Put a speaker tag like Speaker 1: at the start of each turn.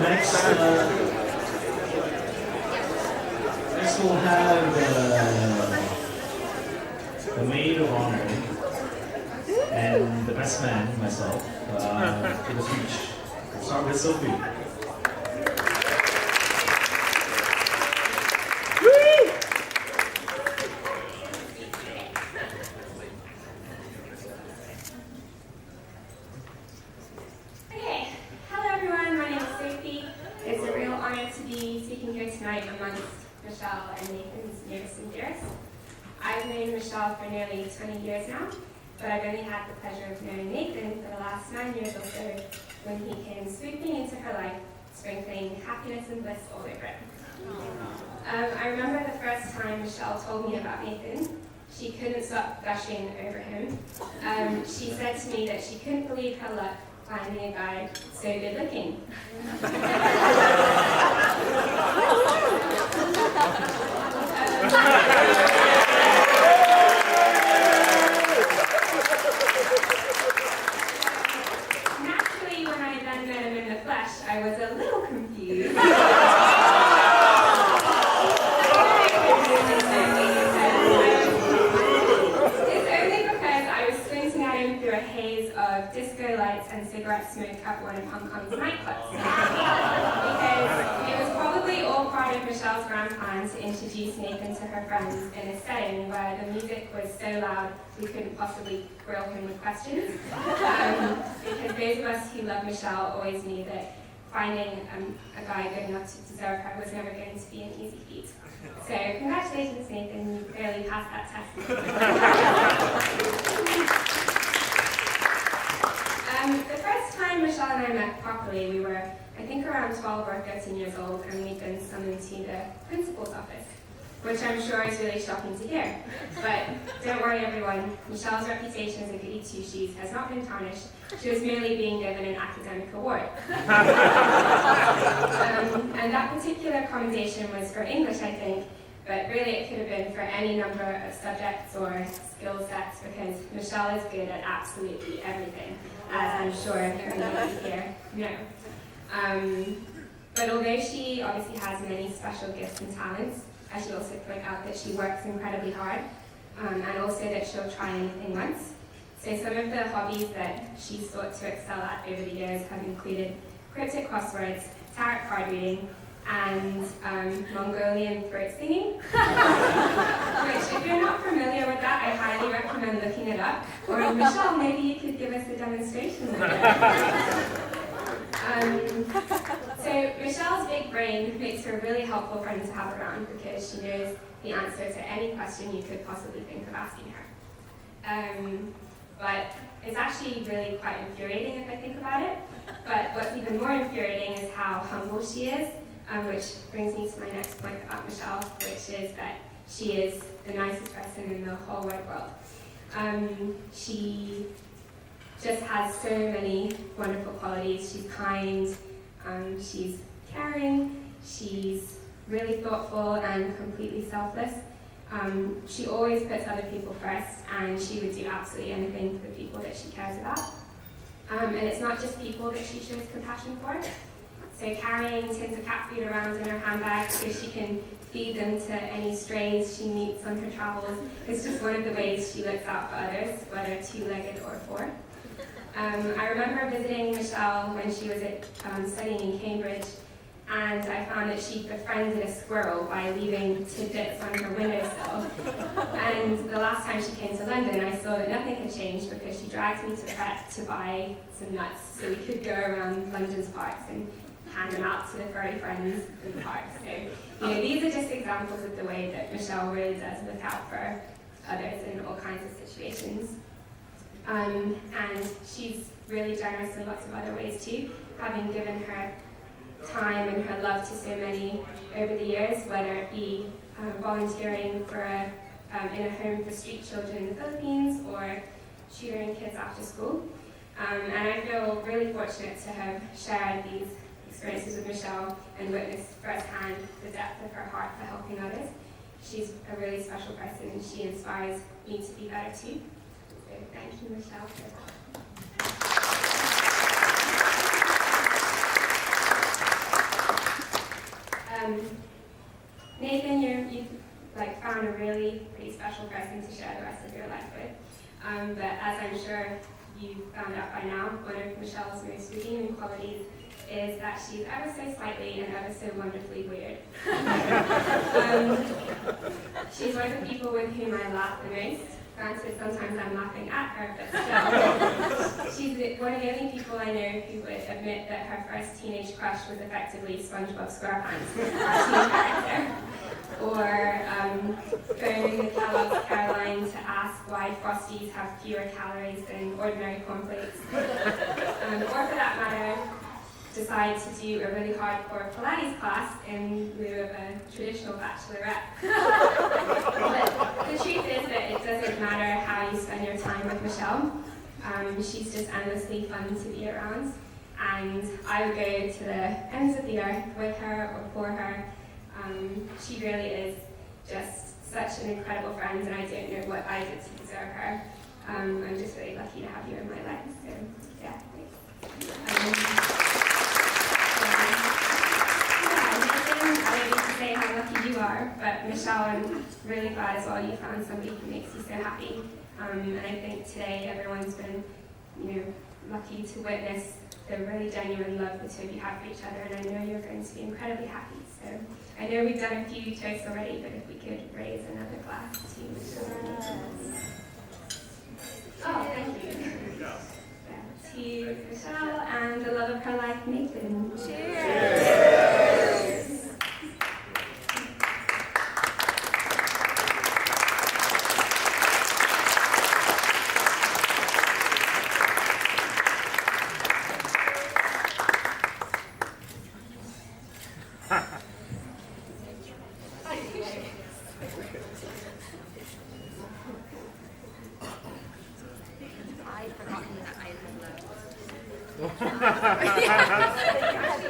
Speaker 1: Next we'll have the maid of honor and the best man, myself, for the speech. We'll start with Sophie.
Speaker 2: Michelle and Nathan's nearest and dearest. I've known Michelle for nearly 20 years now, but I've only had the pleasure of knowing Nathan for the last 9 years or so when he came swooping into her life, sprinkling happiness and bliss all over it. I remember the first time Michelle told me about Nathan. She couldn't stop gushing over him. She said to me that she couldn't believe her luck finding a guy so good looking. Naturally, when I then met him in the flesh, I was a little confused. It's only because I was squinting at him through a haze of disco lights and cigarette smoke at one of Hong Kong's nightclubs. Because it was probably all part of Michelle's grand plan to introduce Nathan to her friends in a setting where the music was so loud we couldn't possibly grill him with questions. Because those of us who love Michelle always knew that finding a guy good enough to deserve her was never going to be an easy feat. So congratulations, Nathan, you clearly passed that test. The first time Michelle and I met properly, we were, I think, around 12 or 13 years old, and we'd been summoned to the principal's office, which I'm sure is really shocking to hear. But don't worry, everyone. Michelle's reputation as a goody two-shoes has not been tarnished. She was merely being given an academic award. And that particular commendation was for English, I think, but really it could have been for any number of subjects or skill sets, because Michelle is good at absolutely everything, as I'm sure many of you here know. But although she obviously has many special gifts and talents, I should also point out that she works incredibly hard, and also that she'll try anything once. So some of the hobbies that she's sought to excel at over the years have included cryptic crosswords, tarot card reading, and Mongolian throat singing. Which, if you're not familiar with that, I highly recommend looking it up. Or Michelle, maybe you could give us a demonstration of it. So Michelle's big brain makes her a really helpful friend to have around because she knows the answer to any question you could possibly think of asking her. But it's actually really quite infuriating if I think about it. But what's even more infuriating is how humble she is, which brings me to my next point about Michelle, which is that she is the nicest person in the whole wide world. She just has so many wonderful qualities. She's kind, she's caring, she's really thoughtful and completely selfless. She always puts other people first, and she would do absolutely anything for the people that she cares about. And it's not just people that she shows compassion for. So carrying tins of cat food around in her handbag so she can feed them to any strays she meets on her travels is just one of the ways she looks out for others, whether two-legged or four. I remember visiting Michelle when she was studying in Cambridge, and I found that she befriended a squirrel by leaving tidbits on her windowsill. And the last time she came to London, I saw that nothing had changed because she dragged me to Pret to buy some nuts so we could go around London's parks and hand them out to the furry friends in the park. So, these are just examples of the way that Michelle really does look out for others in all kinds of situations. And she's really generous in lots of other ways too, having given her time and her love to so many over the years, whether it be volunteering for in a home for street children in the Philippines or tutoring kids after school. And I feel really fortunate to have shared these experiences with Michelle and witnessed firsthand the depth of her heart for helping others. She's a really special person and she inspires me to be better too. So thank you, Michelle, for that. person to share the rest of your life with. But as I'm sure you found out by now, one of Michelle's most redeeming qualities is that she's ever so slightly and ever so wonderfully weird. She's one of the people with whom I laugh the most. Granted, sometimes I'm laughing at her, but still. She's one of the only people I know who would admit that her first teenage crush was effectively SpongeBob SquarePants, cartoon character. Or phoning the Kellogg's Caroline to ask why Frosties have fewer calories than ordinary cornflakes. Or for that matter, decide to do a really hardcore Pilates class in lieu of a traditional bachelorette. But the truth is that it doesn't matter how you spend your time with Michelle. She's just endlessly fun to be around. And I would go to the ends of the earth with her or for her. She really is just such an incredible friend, and I don't know what I did to deserve her. I'm just really lucky to have you in my life. So, yeah, thanks. I don't need to say how lucky you are, but Michelle, I'm really glad as well you found somebody who makes you so happy. And I think today everyone's been, lucky to witness the really genuine love the two of you have for each other, and I know you're going to be incredibly happy. So I know we've done a few toasts already, but if we could raise another glass to Michelle. Oh, thank you. To Michelle and the love of her life, Nathan. Cheers!
Speaker 3: I'd forgotten that I had love.